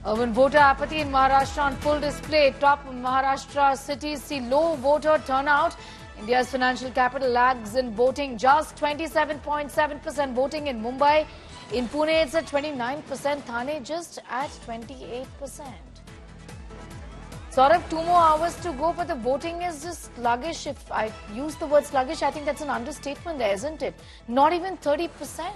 Urban voter apathy in Maharashtra on full display. Top Maharashtra cities see low voter turnout. India's financial capital lags in voting. Just 27.7% voting in Mumbai. In Pune, it's at 29%. Thane just at 28%. Sort of 2 more hours to go, but the voting is just sluggish. If I use the word sluggish, I think that's an understatement there, isn't it? Not even 30%.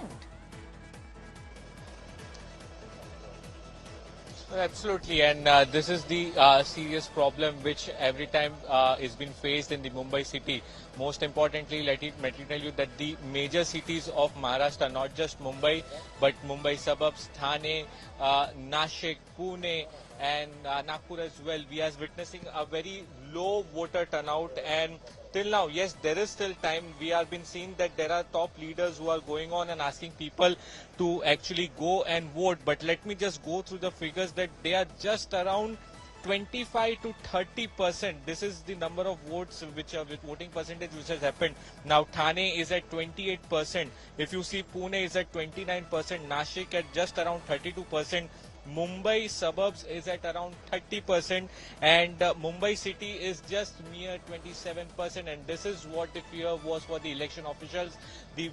Absolutely, and this is the serious problem which every time is being faced in the Mumbai city. Most importantly, let me tell you that the major cities of Maharashtra, not just Mumbai, but Mumbai suburbs, Thane, Nashik, Pune, and Nagpur as well, we are witnessing a very low voter turnout. And till now, yes, there is still time. We have been seeing that there are top leaders who are going on and asking people to actually go and vote. But let me just go through the figures that they are just around 25 to 30%. This is the number of votes which are with voting percentage which has happened. Now Thane is at 28%. If you see, Pune is at 29%. Nashik at just around 32%. Mumbai suburbs is at around 30%, and Mumbai city is just mere 27%. And this is what the fear was for the election officials. The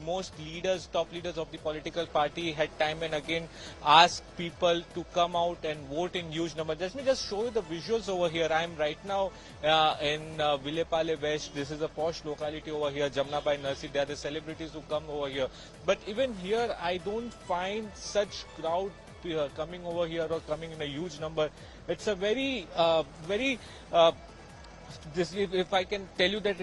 top leaders of the political party had time and again asked people to come out and vote in huge numbers. Let me just show you the visuals over here. I am right now in Vilepale West. This is a posh locality over here, Jamnabai Narsi. There are the celebrities who come over here. But even here, I don't find such crowd coming over here or coming in a huge number. It's a very, if I can tell you that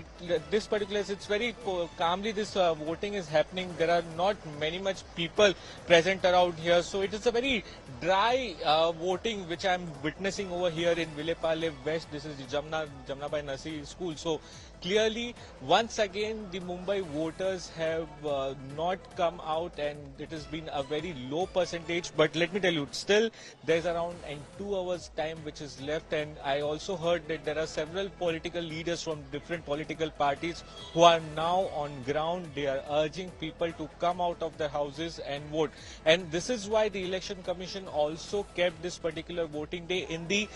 this particular, it's very calmly this voting is happening. There are not much people present around here. So it is a very dry voting which I'm witnessing over here in Vilepale West. This is the Jamnabai Narsi school. So clearly, once again, the Mumbai voters have not come out, and it has been a very low percentage. But let me tell you, still there's around 2 hours time which is left. And I also heard that there are several political leaders from different political parties who are now on ground. They are urging people to come out of their houses and vote. And this is why the Election Commission also kept this particular voting day in the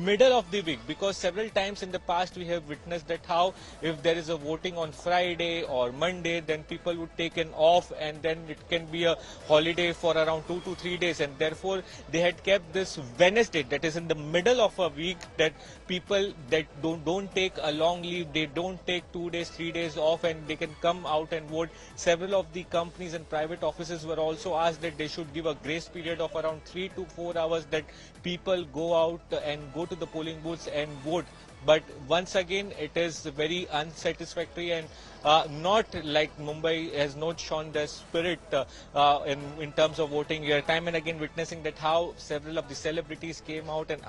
middle of the week, because several times in the past we have witnessed that how if there is a voting on Friday or Monday, then people would take an off, and then it can be a holiday for around 2 to 3 days. And therefore they had kept this Wednesday, that is in the middle of a week, that people that don't take a long leave, they don't take 2 days, 3 days off, and they can come out and vote. Several of the companies and private offices were also asked that they should give a grace period of around 3 to 4 hours that people go out and go to the polling booths and vote. But once again, it is very unsatisfactory, and not like Mumbai has not shown their spirit in terms of voting. We are time and again witnessing that how several of the celebrities came out and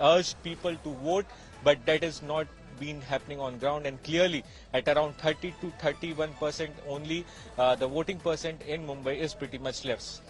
urged people to vote, but that is not been happening on ground. And clearly at around 30 to 31% only, the voting percent in Mumbai is pretty much less.